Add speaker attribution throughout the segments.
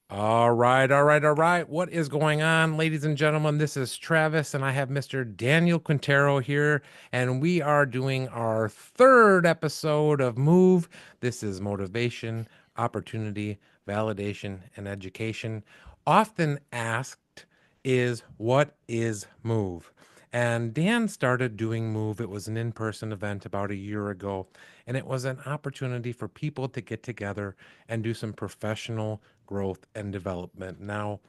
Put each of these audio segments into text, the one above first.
Speaker 1: All right, all right, all right. What is going on, ladies and gentlemen? This is Travis, and I have Mr. Daniel Quintero here, and we are doing our third episode of Move. This is motivation, opportunity, validation, and education. Often asked is what is Move? And Dan started doing Move. It was an in person event about a year ago, and it was an opportunity for people to get together and do some professional growth and development. Now,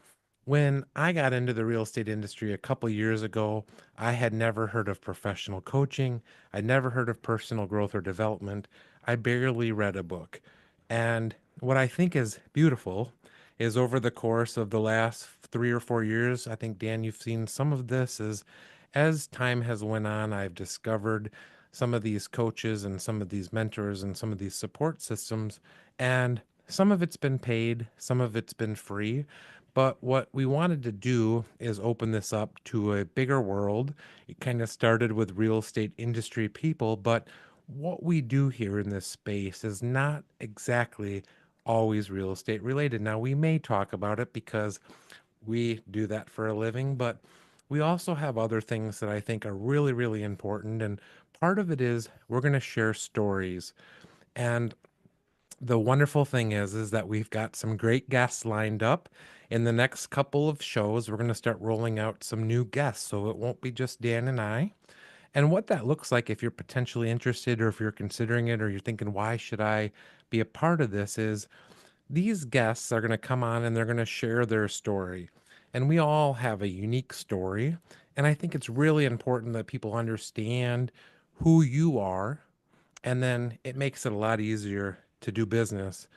Speaker 1: when I got into the real estate industry a couple years ago, I had never heard of professional coaching. I'd never heard of personal growth or development. I barely read a book. And what I think is beautiful is over the course of the last 3 or 4 years, I think Dan, you've seen some of this is as time has went on, I've discovered some of these coaches and some of these mentors and some of these support systems, and some of it's been paid, some of it's been free. But what we wanted to do is open this up to a bigger world. It kind of started with real estate industry people, but what we do here in this space is not exactly always real estate related. Now, we may talk about it because we do that for a living, but we also have other things that I think are really, really important. And part of it is we're going to share stories. And the wonderful thing is that we've got some great guests lined up. In the next couple of shows, we're going to start rolling out some new guests. So it won't be just Dan and I. And what that looks like, if you're potentially interested or if you're considering it or you're thinking, why should I be a part of this, is these guests are going to come on and they're going to share their story. And we all have a unique story. And I think it's really important that people understand who you are. And then it makes it a lot easier to do business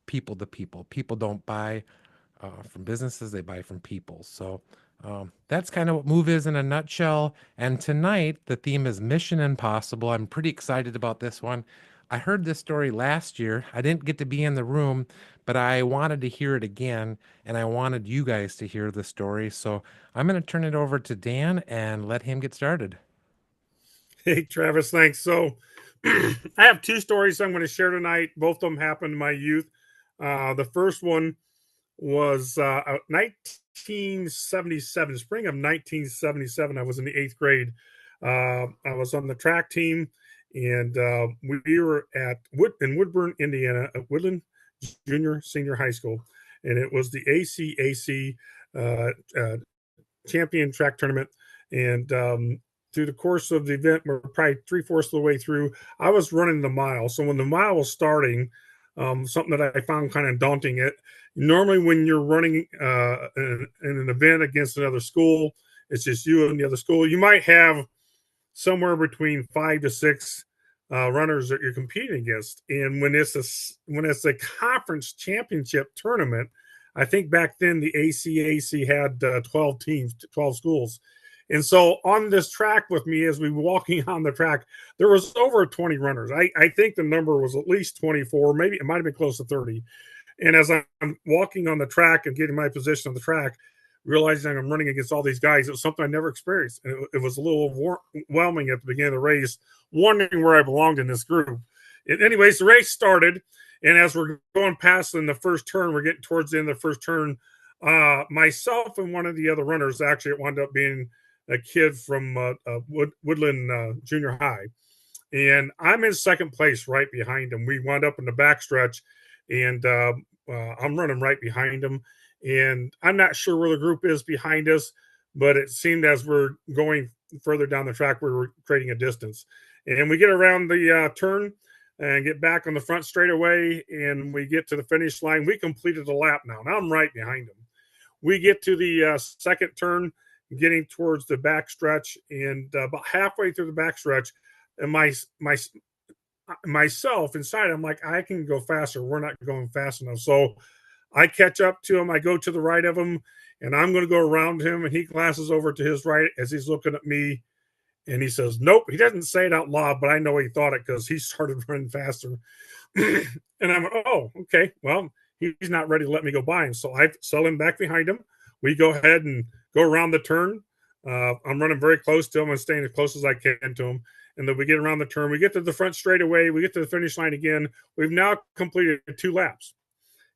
Speaker 1: people to people. People don't buy from businesses, they buy from people. So that's kind of what Move is in a nutshell. And tonight, the theme is Mission Impossible. I'm pretty excited about this one. I heard this story last year. I didn't get to be in the room, but I wanted to hear it again, and I wanted you guys to hear the story. So I'm going to turn it over to Dan and let him get started.
Speaker 2: Hey, Travis, thanks. So, I have two stories I'm going to share tonight. Both of them happened in my youth. The first one was 1977, spring of 1977. I was in the eighth grade. I was on the track team, and we were in Woodburn, Indiana, at Woodland Junior Senior High School, and it was the ACAC uh, uh, champion track tournament. And through the course of the event, we're probably three-fourths of the way through. I was running the mile. So when the mile was starting, something that I found kind of daunting, it normally when you're running in an event against another school, it's just you and the other school. You might have somewhere between 5 to 6 runners that you're competing against. And when it's a conference championship tournament, I think back then the ACAC had 12 teams, 12 schools. And so on this track with me, as we were walking on the track, there was over 20 runners. I think the number was at least 24, maybe it might have been close to 30. And as I'm walking on the track and getting my position on the track, realizing I'm running against all these guys, it was something I never experienced. And it was a little overwhelming at the beginning of the race, wondering where I belonged in this group. Anyways, the race started. And as we're going past in the first turn, we're getting towards the end of the first turn. Myself and one of the other runners, actually, it wound up being a kid from Woodland Junior High. And I'm in second place right behind him. We wound up in the backstretch, and I'm running right behind him. And I'm not sure where the group is behind us, but it seemed as we're going further down the track, we were creating a distance. And we get around the turn and get back on the front straightaway, and we get to the finish line. We completed a lap now. Now I'm right behind him. We get to the second turn, getting towards the backstretch, and about halfway through the backstretch, and my myself inside, I'm like, I can go faster. We're not going fast enough. So I catch up to him. I go to the right of him, and I'm going to go around him. And he glances over to his right as he's looking at me, and he says, "Nope." He doesn't say it out loud, but I know he thought it because he started running faster. And I'm, oh, okay. Well, he's not ready to let me go by him. So I sell him back behind him. We go ahead and go around the turn. I'm running very close to him and staying as close as I can to him. And then we get around the turn. We get to the front straightaway. We get to the finish line again. We've now completed 2 laps.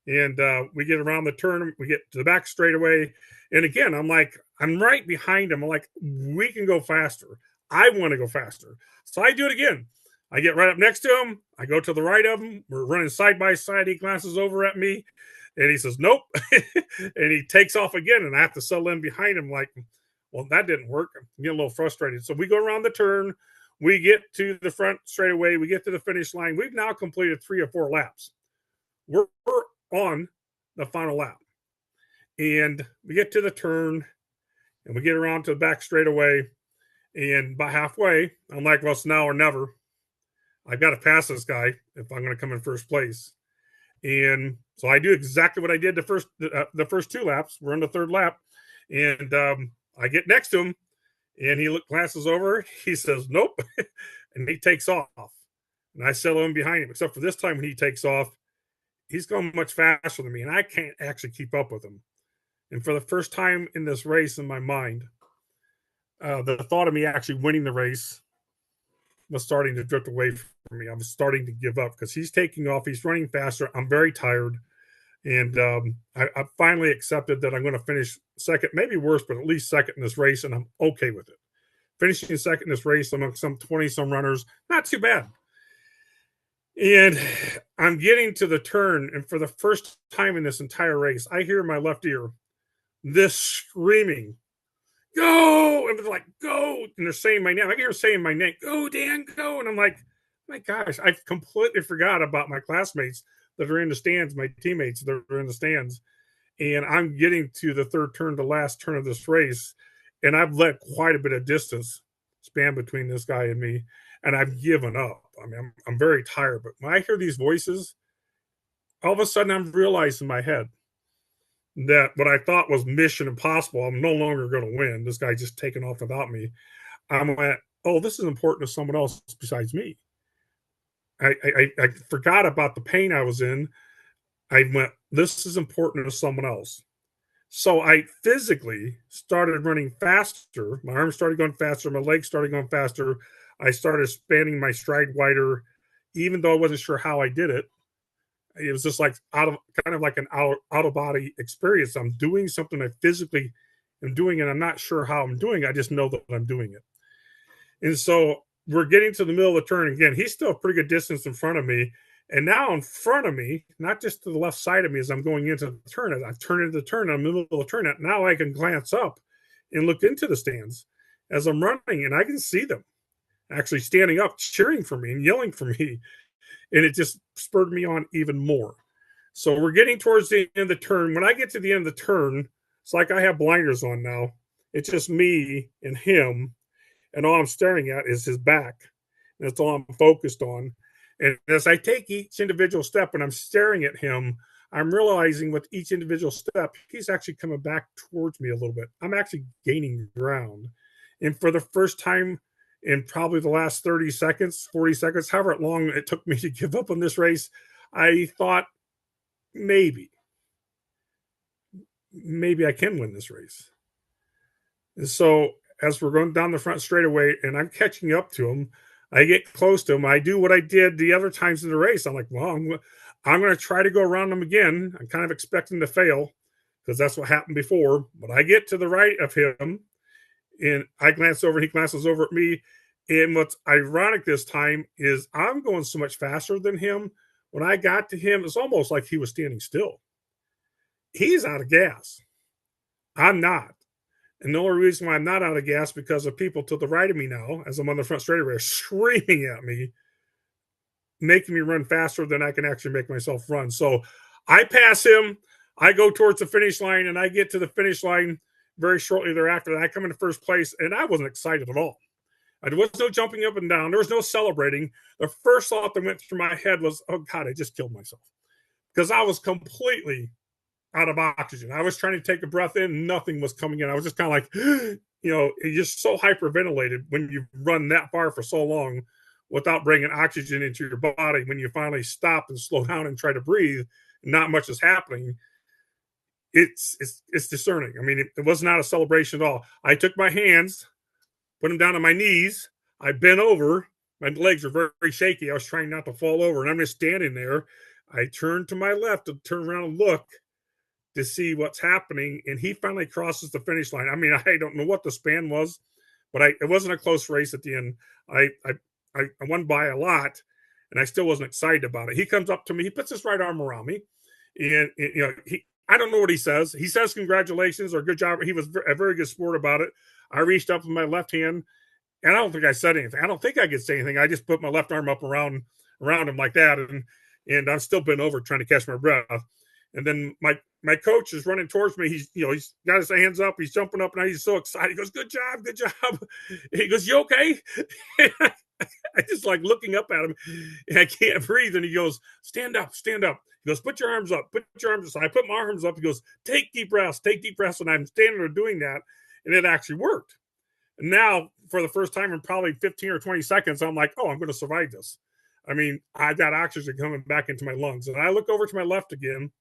Speaker 2: And we get around the turn, we get to the back straightaway. And again, I'm like, I'm right behind him. I'm like, we can go faster. I want to go faster. So I do it again. I get right up next to him. I go to the right of him. We're running side by side. He glances over at me and he says, nope. And he takes off again. And I have to settle in behind him, like, well, that didn't work. I'm getting a little frustrated. So we go around the turn. We get to the front straightaway. We get to the finish line. We've now completed 3 or 4 laps. We're on the final lap. And we get to the turn and we get around to the back straightaway. And about halfway, I'm like, well, it's now or never. I've got to pass this guy if I'm going to come in first place. And so I do exactly what I did the first 2 laps. We're on the third lap. And I get next to him and he glances over. He says, nope. And he takes off. And I settle in behind him, except for this time when he takes off, he's going much faster than me, and I can't actually keep up with him. And for the first time in this race in my mind, the thought of me actually winning the race was starting to drift away from me. I was starting to give up because he's taking off. He's running faster. I'm very tired. And I finally accepted that I'm going to finish second, maybe worse, but at least second in this race, and I'm okay with it. Finishing second in this race among some 20 some runners, not too bad. And I'm getting to the turn, and for the first time in this entire race, I hear in my left ear this screaming, go! And it's like, go! And they're saying my name. I hear saying my name, go, Dan, go! And I'm like, my gosh, I completely forgot about my classmates that are in the stands, my teammates that are in the stands. And I'm getting to the third turn, the last turn of this race, and I've let quite a bit of distance span between this guy and me, and I've given up. I mean, I'm very tired, but when I hear these voices, all of a sudden I'm realizing in my head that what I thought was mission impossible, I'm no longer going to win. This guy just taking off without me. I'm like, oh, this is important to someone else besides me. I forgot about the pain I was in. I went, this is important to someone else. So I physically started running faster. My arms started going faster. My legs started going faster. I started spanning my stride wider, even though I wasn't sure how I did it. It was just like kind of like an out of body experience. I'm doing something I physically am doing, and I'm not sure how I'm doing it. I just know that I'm doing it. And so we're getting to the middle of the turn again. He's still a pretty good distance in front of me. And now in front of me, not just to the left side of me as I'm going into the turn, as I've turned into the turn, I'm in the middle of the turn. Now I can glance up and look into the stands as I'm running, and I can see them actually standing up, cheering for me and yelling for me. And it just spurred me on even more. So we're getting towards the end of the turn. When I get to the end of the turn, it's like I have blinders on now. It's just me and him, and all I'm staring at is his back. That's all I'm focused on. And as I take each individual step and I'm staring at him, I'm realizing with each individual step, he's actually coming back towards me a little bit. I'm actually gaining ground. And for the first time in probably the last 30 seconds, 40 seconds, however long it took me to give up on this race, I thought maybe I can win this race. And so as we're going down the front straightaway and I'm catching up to him, I get close to him. I do what I did the other times in the race. I'm like, well, I'm going to try to go around him again. I'm kind of expecting to fail because that's what happened before. But I get to the right of him and I glance over, he glances over at me. And what's ironic this time is I'm going so much faster than him. When I got to him, it's almost like he was standing still. He's out of gas. I'm not. And the only reason why I'm not out of gas because of people to the right of me now, as I'm on the front straightaway, are screaming at me, making me run faster than I can actually make myself run. So I pass him. I go towards the finish line, and I get to the finish line very shortly thereafter. I come into first place, and I wasn't excited at all. There was no jumping up and down. There was no celebrating. The first thought that went through my head was, oh, God, I just killed myself. Because I was completely out of oxygen. I was trying to take a breath in, nothing was coming in. I was just kind of like, you're just so hyperventilated when you run that far for so long without bringing oxygen into your body. When you finally stop and slow down and try to breathe, not much is happening. It's discerning. I mean, it was not a celebration at all. I took my hands, put them down on my knees. I bent over. My legs were very, very shaky. I was trying not to fall over, and I'm just standing there. I turn to my left to turn around and look to see what's happening, and he finally crosses the finish line. I mean, I don't know what the span was, but it wasn't a close race at the end. I I I won by a lot, and I still wasn't excited about it. He comes up to me, he puts his right arm around me, and he I don't know what he says. He says congratulations or good job. He was a very good sport about it. I reached up with my left hand, and I don't think I said anything. I don't think I could say anything. I just put my left arm up around him like that, and I'm still bent over trying to catch my breath. And then my coach is running towards me. He's got his hands up. He's jumping up, and he's so excited. He goes, "Good job, good job." He goes, "You okay?" I just like looking up at him, and I can't breathe. And he goes, "Stand up, stand up." He goes, "Put your arms up, put your arms up." So I put my arms up. He goes, "Take deep breaths, take deep breaths." And I'm standing there doing that, and it actually worked. And now, for the first time in probably 15 or 20 seconds, I'm like, "Oh, I'm going to survive this." I mean, I got oxygen coming back into my lungs, and I look over to my left again,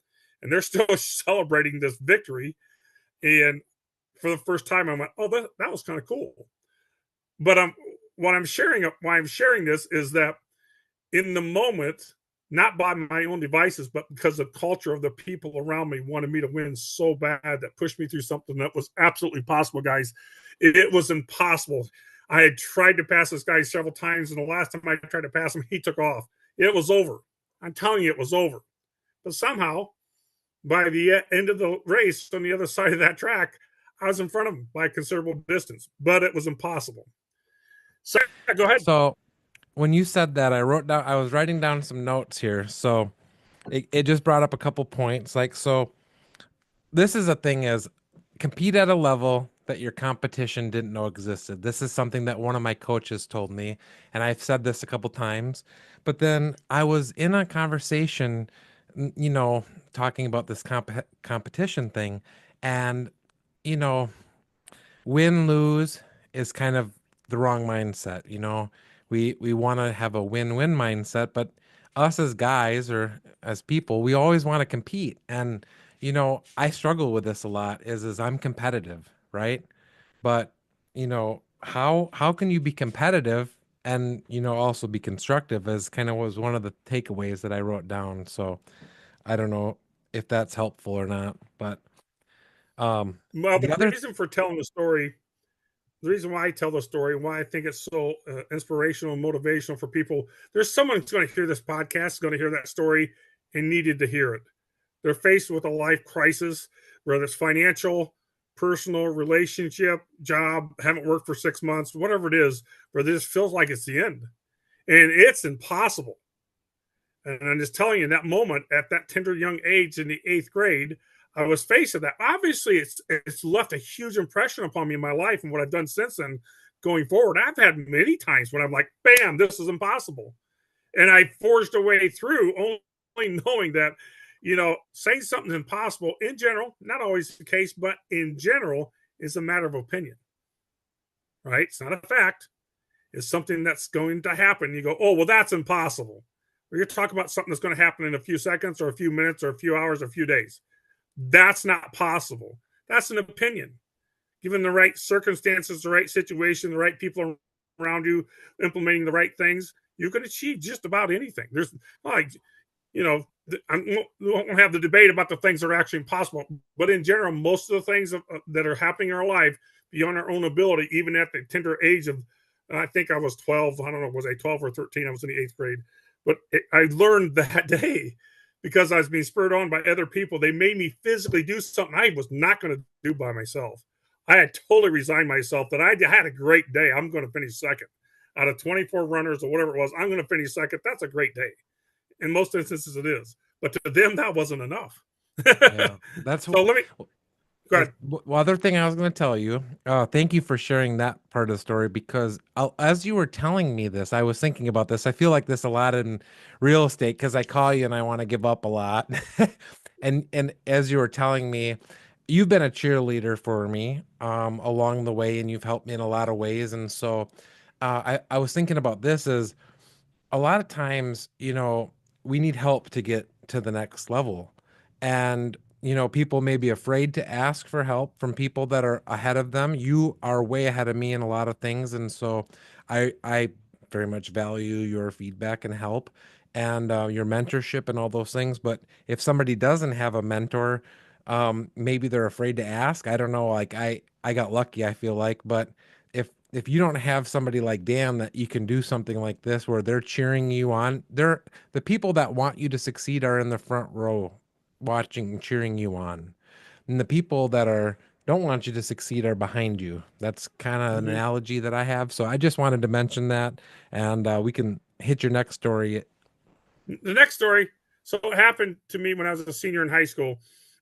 Speaker 2: and they're still celebrating this victory. And for the first time, I went, "Oh, that was kind of cool." But why I'm sharing this is that in the moment, not by my own devices, but because the culture of the people around me wanted me to win so bad that pushed me through something that was absolutely possible, guys. It was impossible. I had tried to pass this guy several times, and the last time I tried to pass him, he took off. It was over. I'm telling you, it was over. But somehow, by the end of the race on the other side of that track, I was in front of him by a considerable distance, but it was impossible. So go ahead.
Speaker 1: So when you said that, I was writing down some notes here. So it just brought up a couple points. Like, so this is a thing is compete at a level that your competition didn't know existed. This is something that one of my coaches told me, and I've said this a couple times. But then I was in a conversation, talking about this competition thing, and you know, win lose is kind of the wrong mindset. We want to have a win-win mindset, but us as guys or as people, we always want to compete. And I struggle with this a lot is I'm competitive, right? But how can you be competitive and also be constructive, as kind of was one of the takeaways that I wrote down. So I don't know if that's helpful or not, but um
Speaker 2: Well,
Speaker 1: the
Speaker 2: the
Speaker 1: other
Speaker 2: reason for telling the story, the reason why I tell the story, why I think it's so inspirational and motivational for people, there's someone who's going to hear this podcast, going to hear that story, and needed to hear it. They're faced with a life crisis, whether it's financial, personal, relationship, job, haven't worked for 6 months, whatever it is, where this feels like it's the end. And it's impossible. And I'm just telling you, in that moment, at that tender young age in the eighth grade, I was faced with that. Obviously, it's left a huge impression upon me in my life and what I've done since then going forward. I've had many times when I'm like, bam, this is impossible. And I forged a way through only knowing that, saying something's impossible in general, not always the case, but in general, is a matter of opinion, right? It's not a fact. It's something that's going to happen. You go, oh, well, that's impossible. Or you're talking about something that's going to happen in a few seconds or a few minutes or a few hours or a few days. That's not possible. That's an opinion. Given the right circumstances, the right situation, the right people around you implementing the right things, you can achieve just about anything. There's like, I won't have the debate about the things that are actually impossible, but in general, most of the things that are happening in our life beyond our own ability, even at the tender age of, I think I was 12. I don't know, was I 12 or 13? I was in the eighth grade, but I learned that day because I was being spurred on by other people. They made me physically do something I was not going to do by myself. I had totally resigned myself that I had a great day. I'm going to finish second out of 24 runners or whatever it was. I'm going to finish second. That's a great day. In most instances, it is. But to them, that wasn't enough.
Speaker 1: Yeah, that's
Speaker 2: So let me go ahead.
Speaker 1: other thing I was going to tell you. Thank you for sharing that part of the story because as you were telling me this, I was thinking about this. I feel like this a lot in real estate because I call you and I want to give up a lot. And as you were telling me, you've been a cheerleader for me along the way, and you've helped me in a lot of ways. And so I was thinking about this as a lot of times, we need help to get to the next level. And, people may be afraid to ask for help from people that are ahead of them. You are way ahead of me in a lot of things. And so I very much value your feedback and help. and your mentorship and all those things. But if somebody doesn't have a mentor, maybe they're afraid to ask. I don't know. Like I got lucky, I feel like, but if you don't have somebody like Dan that you can do something like this where they're cheering you on, they're the people that want you to succeed are in the front row watching, cheering you on. And the people that are don't want you to succeed are behind you. That's kind of an
Speaker 2: Mm-hmm.
Speaker 1: analogy that I have. So I just wanted to mention that, and we can hit your next story.
Speaker 2: The next story, so it happened to me when I was a senior in high school.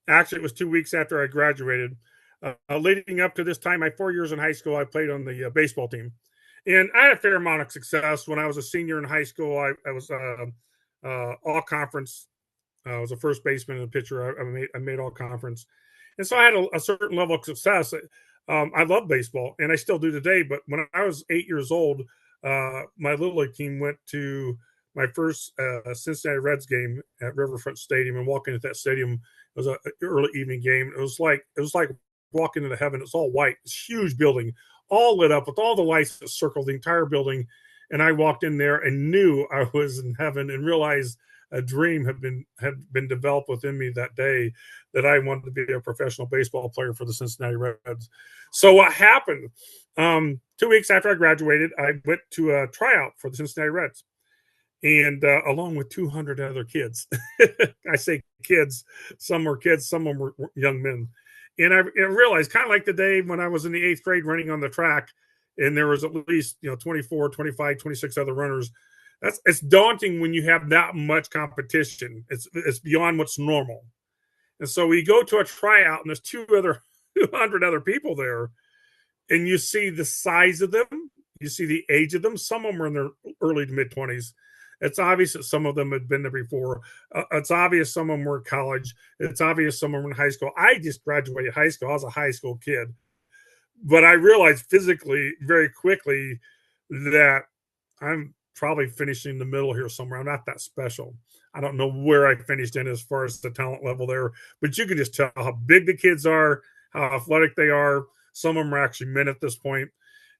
Speaker 2: Actually, it was 2 weeks after I graduated. Leading up to this time, my 4 years in high school, I played on the baseball team. And I had a fair amount of success when I was a senior in high school. I was all conference. I was a first baseman and a pitcher. I made all conference. And so I had a certain level of success. I love baseball, and I still do today. But when I was 8 years old, my little league team went to my first Cincinnati Reds game at Riverfront Stadium, and walking into that stadium, it was an early evening game. It was like walking into heaven. It's all white. It's a huge building, all lit up with all the lights that circled the entire building. And I walked in there and knew I was in heaven, and realized a dream had been developed within me that day, that I wanted to be a professional baseball player for the Cincinnati Reds. So what happened? 2 weeks after I graduated, I went to a tryout for the Cincinnati Reds, and along with 200 other kids. I say kids, some of them were young men. And I realized, kind of like the day when I was in the eighth grade running on the track, and there was at least 24, 25, 26 other runners. It's daunting when you have that much competition. It's beyond what's normal. And so we go to a tryout, and there's 200 other people there, and you see the size of them, you see the age of them. Some of them are in their early to mid 20s. It's obvious that some of them had been there before. It's obvious some of them were in college. It's obvious some of them were in high school. I just graduated high school. I was a high school kid. But I realized physically very quickly that I'm probably finishing in the middle here somewhere. I'm not that special. I don't know where I finished in as far as the talent level there, but you can just tell how big the kids are, how athletic they are. Some of them are actually men at this point.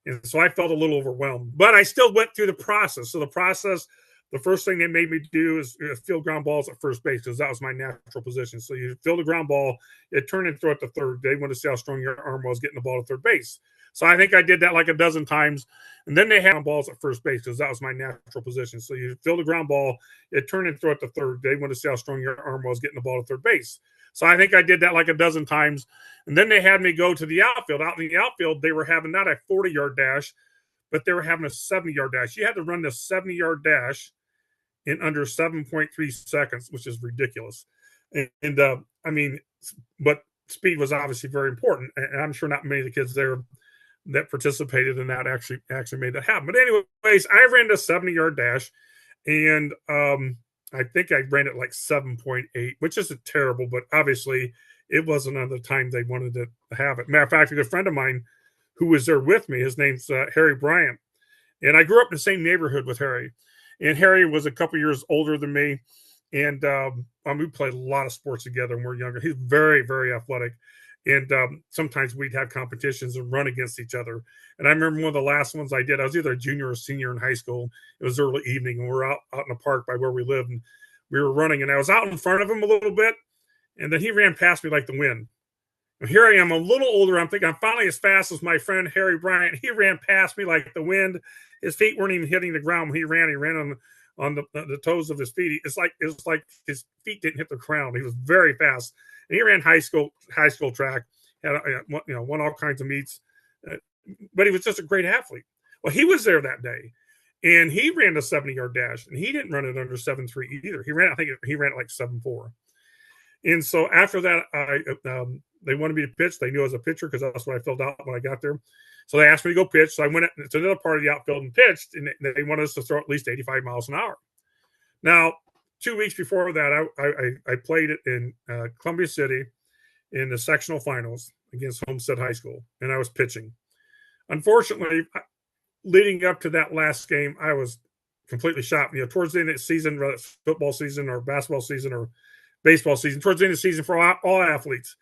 Speaker 2: And so I felt a little overwhelmed, but I still went through the process. So the process, the first thing they made me do is field ground balls at first base, because that was my natural position. So you field a ground ball, it turned and throw it to third. They wanted to see how strong your arm was getting the ball to third base. So I think I did that like a dozen times. And then they had balls at first base, because that was my natural position. So you field a ground ball, it turned and throw it to third. They wanted to see how strong your arm was getting the ball to third base. So I think I did that like a dozen times. And then they had me go to the outfield. Out in the outfield, they were having not a 40-yard dash, but they were having a 70-yard dash. You had to run this 70-yard dash in under 7.3 seconds, which is ridiculous. And I mean, but speed was obviously very important. And I'm sure not many of the kids there that participated in that actually made that happen. But anyways, I ran the 70-yard dash, and I think I ran it like 7.8, which isn't terrible, but obviously it wasn't on the time they wanted to have it. Matter of fact, a good friend of mine who was there with me, his name's Harry Bryant, and I grew up in the same neighborhood with Harry. And Harry was a couple years older than me, and we played a lot of sports together when we were younger. He's very, very athletic, and sometimes we'd have competitions and run against each other. And I remember one of the last ones I did. I was either a junior or senior in high school. It was early evening, and we were out in the park by where we lived, and we were running. And I was out in front of him a little bit, and then he ran past me like the wind. And here I am, a little older. I'm thinking I'm finally as fast as my friend Harry Bryant. He ran past me like the wind. His feet weren't even hitting the ground when he ran. He ran on the toes of his feet. It was like his feet didn't hit the ground. He was very fast, and he ran high school track. Had won all kinds of meets, but he was just a great athlete. Well, he was there that day, and he ran a 70-yard dash, and he didn't run it under 7.3 either. I think he ran it like 7.4. And so after that, they wanted me to pitch. They knew I was a pitcher because that's what I filled out when I got there. So they asked me to go pitch. So I went to another part of the outfield and pitched, and they wanted us to throw at least 85 miles an hour. Now, 2 weeks before that, I played it in Columbia City in the sectional finals against Homestead High School, and I was pitching. Unfortunately, leading up to that last game, I was completely shot. Towards the end of the season, whether it's football season or basketball season or baseball season, towards the end of the season for all athletes,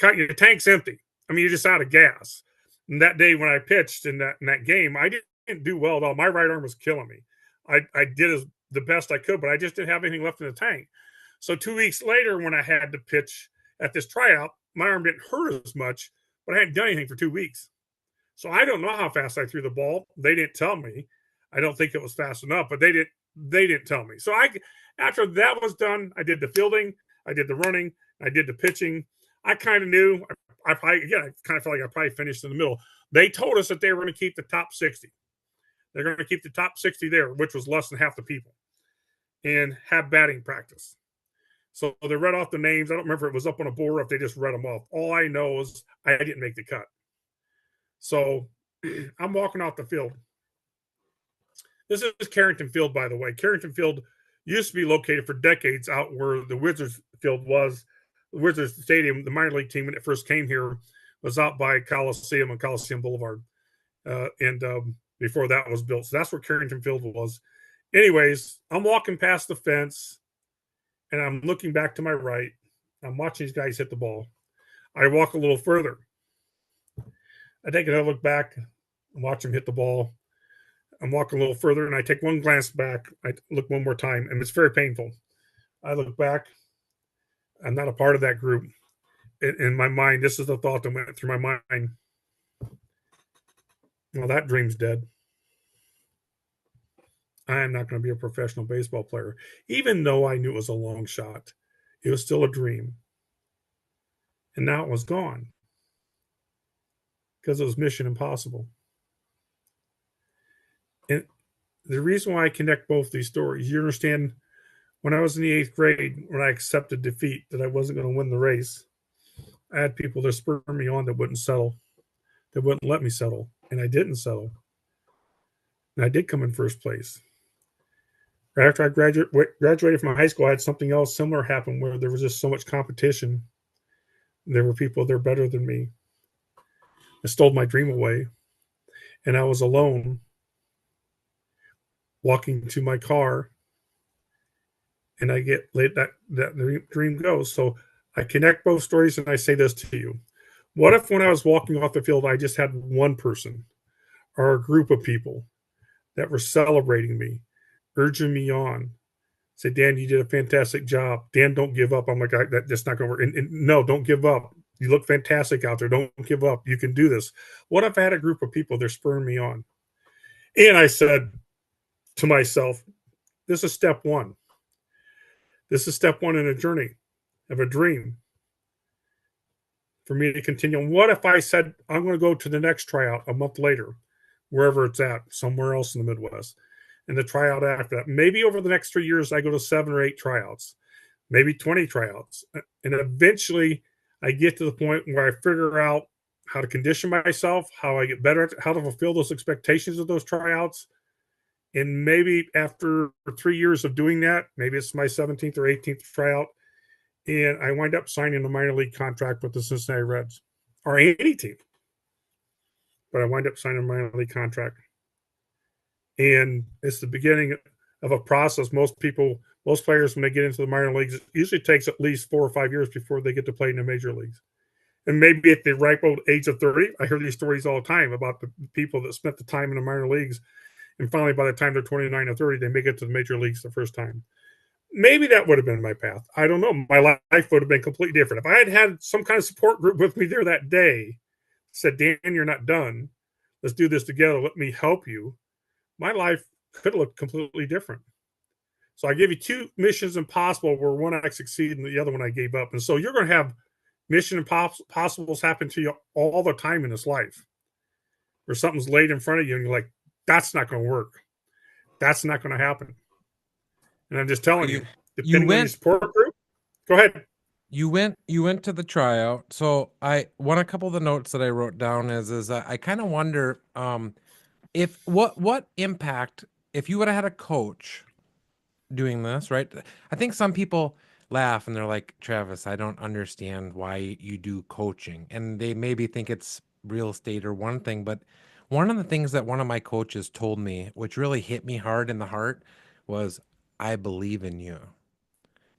Speaker 2: your tank's empty. I mean, you're just out of gas. And that day when I pitched in that game, I didn't do well at all. My right arm was killing me. I did the best I could, but I just didn't have anything left in the tank. So 2 weeks later, when I had to pitch at this tryout, my arm didn't hurt as much, but I hadn't done anything for 2 weeks. So I don't know how fast I threw the ball. They didn't tell me. I don't think it was fast enough, but they didn't tell me. So I after that was done, I did the fielding, I did the running, I did the pitching. I kind of knew. I probably again, I kind of felt like I probably finished in the middle. They told us that they were going to keep the top 60. They're going to keep the top 60 there, which was less than half the people, and have batting practice. So they read off the names. I don't remember if it was up on a board or if they just read them off. All I know is I didn't make the cut. So I'm walking off the field. This is Carrington Field, by the way. Carrington Field used to be located for decades out where the Wizards Field was. The Wizards Stadium, the minor league team when it first came here, was out by Coliseum and Coliseum Boulevard. And before that was built. So that's where Carrington Field was. Anyways, I'm walking past the fence and I'm looking back to my right. I'm watching these guys hit the ball. I walk a little further. I take another look back and watch them hit the ball. I'm walking a little further and I take one glance back. I look one more time and it's very painful. I look back. I'm not a part of that group. In my mind, this is the thought that went through my mind. Well, that dream's dead. I am not going to be a professional baseball player. Even though I knew it was a long shot, it was still a dream. And now it was gone because it was mission impossible. And the reason why I connect both these stories, you understand, when I was in the eighth grade, when I accepted defeat that I wasn't going to win the race, I had people that spurred me on that wouldn't settle, that wouldn't let me settle. And I didn't settle. And I did come in first place. After I graduated from high school, I had something else similar happen where there was just so much competition. There were people there better than me. It stole my dream away. And I was alone walking to my car and I get late that dream goes. So I connect both stories and I say this to you. What if when I was walking off the field, I just had one person or a group of people that were celebrating me, urging me on, say, Dan, you did a fantastic job. Dan, don't give up. I'm like, that's not going to work. And no, don't give up. You look fantastic out there. Don't give up. You can do this. What if I had a group of people they're spurring me on? And I said to myself, this is step one. This is step one in a journey of a dream for me to continue. And what if I said, I'm going to go to the next tryout a month later, wherever it's at, somewhere else in the Midwest, and the tryout after that? Maybe over the next 3 years, I go to 7 or 8 tryouts, maybe 20 tryouts. And eventually I get to the point where I figure out how to condition myself, how I get better at how to fulfill those expectations of those tryouts. And maybe after 3 years of doing that, maybe it's my 17th or 18th tryout, and I wind up signing a minor league contract with the Cincinnati Reds or any team. But I wind up signing a minor league contract. And it's the beginning of a process. Most players, when they get into the minor leagues, it usually takes at least 4 or 5 years before they get to play in the major leagues. And maybe at the ripe old age of 30, I hear these stories all the time about the people that spent the time in the minor leagues. And finally, by the time they're 29 or 30, they make it to the major leagues the first time. Maybe that would have been my path. I don't know. My life would have been completely different. If I had had some kind of support group with me there that day, said, Dan, you're not done. Let's do this together. Let me help you. My life could have looked completely different. So I gave you 2 missions impossible where one I succeeded and the other one I gave up. And so you're going to have mission impossibles happen to you all the time in this life, where something's laid in front of you and you're like, that's not going to work. That's not going to happen. And I'm just telling
Speaker 1: You
Speaker 2: you,
Speaker 1: you
Speaker 2: depending on your
Speaker 1: went
Speaker 2: support group, go ahead.
Speaker 1: you went to the tryout. So I one a couple of the notes that I wrote down is I kind of wonder if what impact if you would have had a coach doing this, right? I think some people laugh and they're like, Travis, I don't understand why you do coaching. And they maybe think it's real estate or one thing, but one of the things that one of my coaches told me, which really hit me hard in the heart, was I believe in you.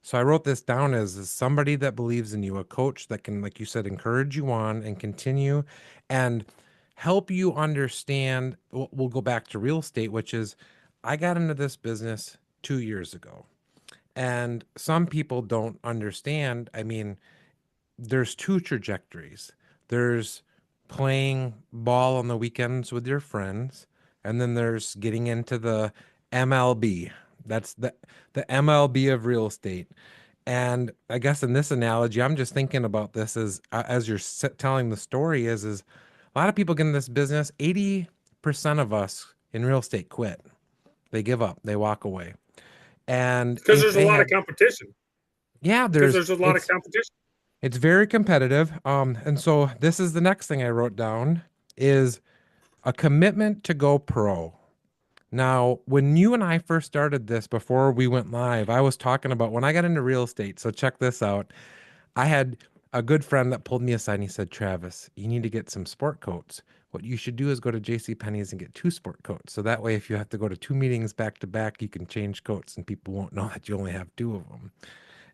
Speaker 1: So I wrote this down as somebody that believes in you, a coach that can, like you said, encourage you on and continue and help you understand. We'll go back to real estate, which is I got into this business 2 years ago. And some people don't understand. I mean, there's two trajectories. There's playing ball on the weekends with your friends, and then there's getting into the MLB. That's the MLB of real estate. And I guess in this analogy, I'm just thinking about this as you're telling the story is a lot of people get in this business. 80% of us in real estate quit. They give up. They walk away. And
Speaker 2: Because
Speaker 1: if
Speaker 2: there's a
Speaker 1: they
Speaker 2: lot of
Speaker 1: had,
Speaker 2: competition.
Speaker 1: yeah,
Speaker 2: Because there's a lot of competition.
Speaker 1: it's very competitive. And so this is the next thing I wrote down is a commitment to go pro. Now, when you and I first started this before we went live, I was talking about when I got into real estate. So check this out. I had a good friend that pulled me aside and he said, Travis, you need to get some sport coats. What you should do is go to J.C. Penney's and get two sport coats. So that way, if you have to go to two meetings back to back, you can change coats and people won't know that you only have two of them.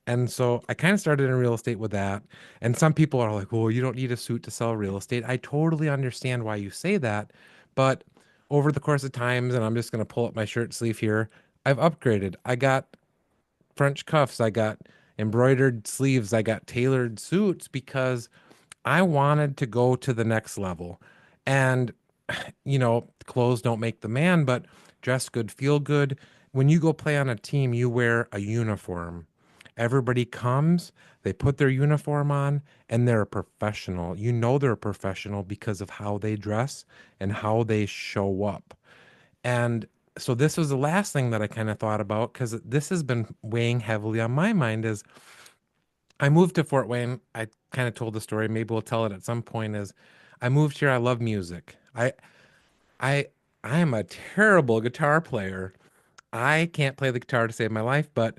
Speaker 1: And so I kind of started in real estate with that. And some people are like, well, you don't need a suit to sell real estate. I totally understand why you say that. But over the course of times, and I'm just going to pull up my shirt sleeve here, I've upgraded. I got French cuffs, I got embroidered sleeves, I got tailored suits because I wanted to go to the next level. And clothes don't make the man, but dress good, feel good. When you go play on a team, you wear a uniform. Everybody comes, they put their uniform on, and they're a professional. You know they're a professional because of how they dress and how they show up. And so this was the last thing that I kind of thought about because this has been weighing heavily on my mind is I moved to Fort Wayne. I kind of told the story. Maybe we'll tell it at some point is I moved here. I love music. I I am a terrible guitar player. I can't play the guitar to save my life, but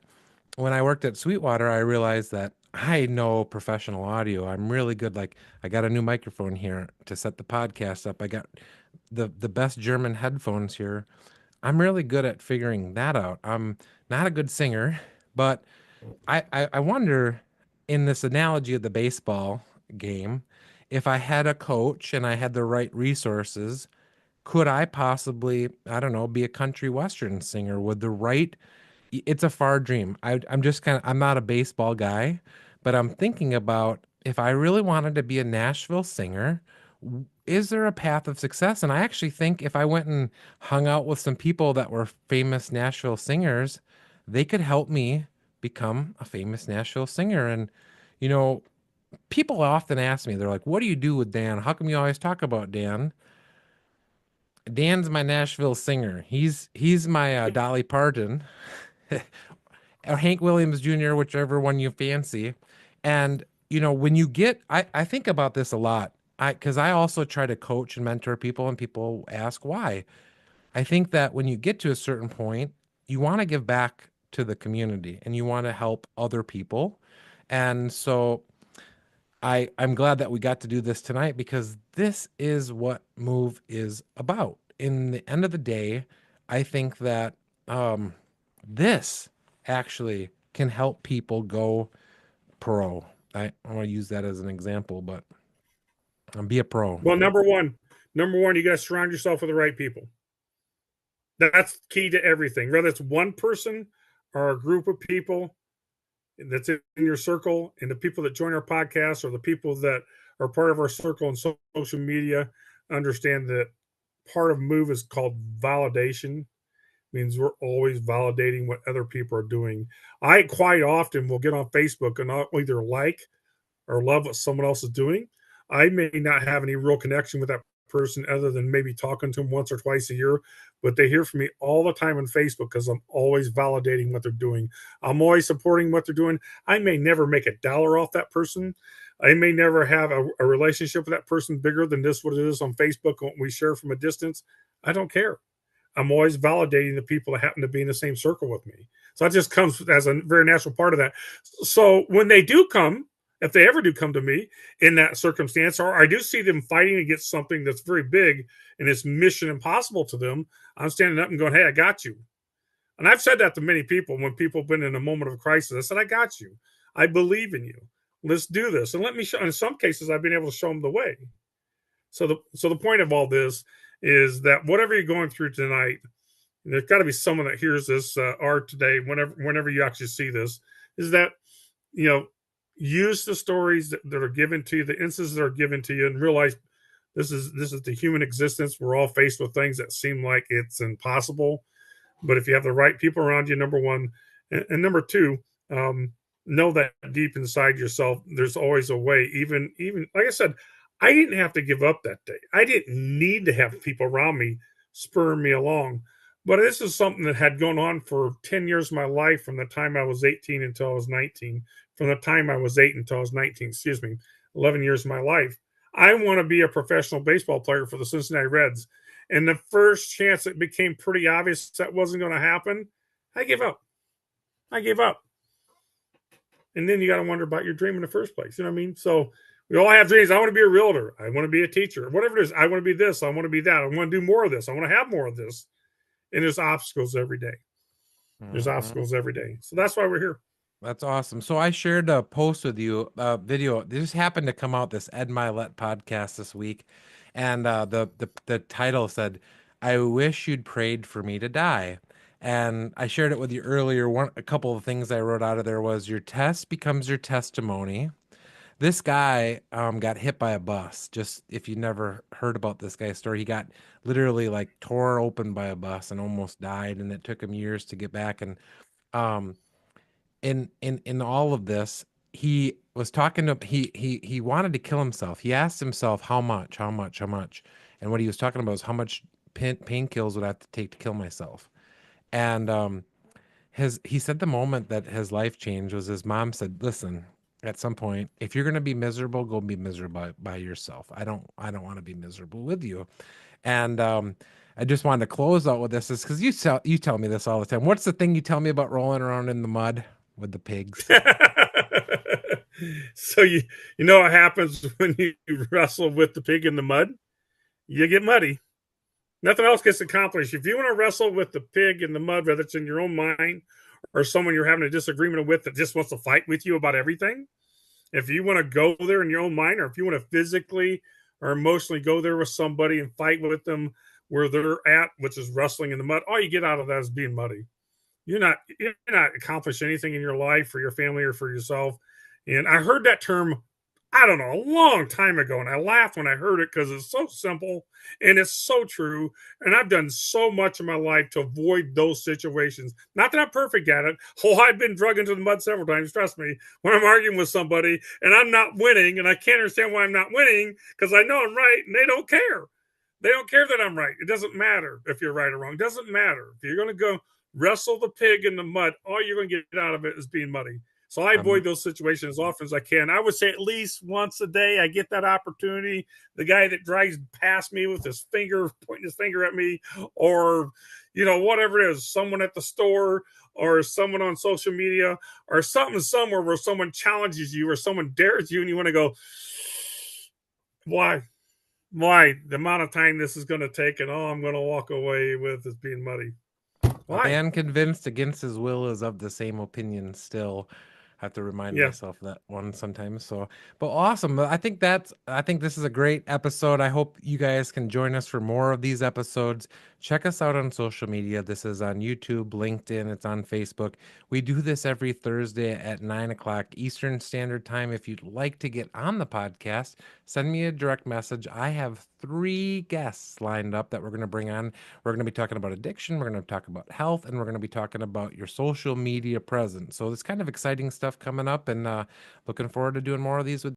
Speaker 1: when I worked at Sweetwater, I realized that I know professional audio. I'm really good. Like I got a new microphone here to set the podcast up. I got the best German headphones here. I'm really good at figuring that out. I'm not a good singer, but I wonder in this analogy of the baseball game, if I had a coach and I had the right resources, could I possibly, I don't know, be a country western singer with the right it's a far dream. I'm just kind of, I'm not a baseball guy, but I'm thinking about if I really wanted to be a Nashville singer, is there a path of success? And I actually think if I went and hung out with some people that were famous Nashville singers, they could help me become a famous Nashville singer. And, you know, people often ask me, they're like, what do you do with Dan? How come you always talk about Dan? Dan's my Nashville singer. He's my Dolly Parton. Or Hank Williams Jr., whichever one you fancy. And, when you get, I think about this a lot. Because I also try to coach and mentor people, and people ask why. I think that when you get to a certain point, you want to give back to the community and you want to help other people. And so I'm glad that we got to do this tonight because this is what Move is about. In the end of the day, I think that um, this actually can help people go pro. I want to use that as an example, but be a pro.
Speaker 2: Well, number one, you got to surround yourself with the right people. That's key to everything. Whether it's one person or a group of people that's in your circle, and the people that join our podcast or the people that are part of our circle and social media understand that part of move is called validation. Means we're always validating what other people are doing. I quite often will get on Facebook and I'll either like or love what someone else is doing. I may not have any real connection with that person other than maybe talking to them once or twice a year, but they hear from me all the time on Facebook because I'm always validating what they're doing. I'm always supporting what they're doing. I may never make a dollar off that person. I may never have a relationship with that person bigger than this what it is on Facebook when we share from a distance. I don't care. I'm always validating the people that happen to be in the same circle with me. So that just comes as a very natural part of that. So when they do come, if they ever do come to me in that circumstance, or I do see them fighting against something that's very big and it's mission impossible to them, I'm standing up and going, hey, I got you. And I've said that to many people when people have been in a moment of crisis. I said, I got you. I believe in you. Let's do this. And let me show, in some cases, I've been able to show them the way. So the point of all this is that whatever you're going through tonight, there's got to be someone that hears this art today, whenever you actually see this, is that, you know, use the stories that are given to you, the instances that are given to you, and realize this is the human existence. We're all faced with things that seem like it's impossible, but if you have the right people around you, number one, and number two, um, know that deep inside yourself, there's always a way. Even like I said, I didn't have to give up that day. I didn't need to have people around me spurring me along. But this is something that had gone on for 10 years of my life, from the time I was 18 until I was 19, from the time I was 8 until I was 19, excuse me, 11 years of my life. I want to be a professional baseball player for the Cincinnati Reds. And the first chance it became pretty obvious that wasn't going to happen, I gave up. I gave up. And then you got to wonder about your dream in the first place. You know what I mean? So we all have dreams. I want to be a realtor. I want to be a teacher. Whatever it is, I want to be this. I want to be that. I want to do more of this. I want to have more of this. And there's obstacles every day. There's
Speaker 1: Mhm.
Speaker 2: obstacles every day. So that's why we're here.
Speaker 1: That's awesome. So I shared a post with you, a video. This happened to come out this Ed Milet podcast this week, and the title said, "I wish you'd prayed for me to die." And I shared it with you earlier. A couple of things I wrote out of there was your test becomes your testimony. This guy got hit by a bus. Just if you never heard about this guy's story, he got literally like tore open by a bus and almost died, and it took him years to get back. And um, in all of this, he was talking to he wanted to kill himself. He asked himself how much, and what he was talking about is how much painkillers would I have to take to kill myself. And his he said the moment that his life changed was his mom said, "Listen, at some point, if you're gonna be miserable, go be miserable by yourself. I don't want to be miserable with you." And I just wanted to close out with this is because you tell me this all the time. What's the thing you tell me about rolling around in the mud with the pigs?
Speaker 2: So you know what happens when you wrestle with the pig in the mud? You get muddy. Nothing else gets accomplished. If you want to wrestle with the pig in the mud, whether it's in your own mind or someone you're having a disagreement with that just wants to fight with you about everything, if you want to go there in your own mind, or if you want to physically or emotionally go there with somebody and fight with them where they're at, which is wrestling in the mud, all you get out of that is being muddy. You're not accomplishing anything in your life for your family or for yourself. And I heard that term, I don't know, a long time ago, and I laughed when I heard it because it's so simple and it's so true. And I've done so much in my life to avoid those situations. Not that I'm perfect at it. Oh, I've been drug into the mud several times. Trust me, when I'm arguing with somebody and I'm not winning, and I can't understand why I'm not winning because I know I'm right, and they don't care. They don't care that I'm right. It doesn't matter if you're right or wrong. It doesn't matter. If you're going to go wrestle the pig in the mud, all you're going to get out of it is being muddy. So I avoid
Speaker 1: Um,
Speaker 2: those situations as often as I can. I would say at least once a day I get that opportunity. The guy that drives past me with his finger, pointing his finger at me, or whatever it is, someone at the store, or someone on social media, or something somewhere where someone challenges you or someone dares you, and you want to go, why? Why? The amount of time this is going to take, and all I'm going to walk away with is being muddy.
Speaker 1: a
Speaker 2: Why?
Speaker 1: man convinced against his will is of the same opinion still. I have to remind
Speaker 2: Yeah.
Speaker 1: myself that one sometimes. So, but awesome. I think this is a great episode. I hope you guys can join us for more of these episodes. Check us out on social media. This is on YouTube, LinkedIn, it's on Facebook. We do this every Thursday at 9 o'clock Eastern Standard Time. If you'd like to get on the podcast, send me a direct message. I have 3 guests lined up that we're going to bring on. We're going to be talking about addiction, we're going to talk about health, and we're going to be talking about your social media presence. So it's kind of exciting stuff coming up, and looking forward to doing more of these with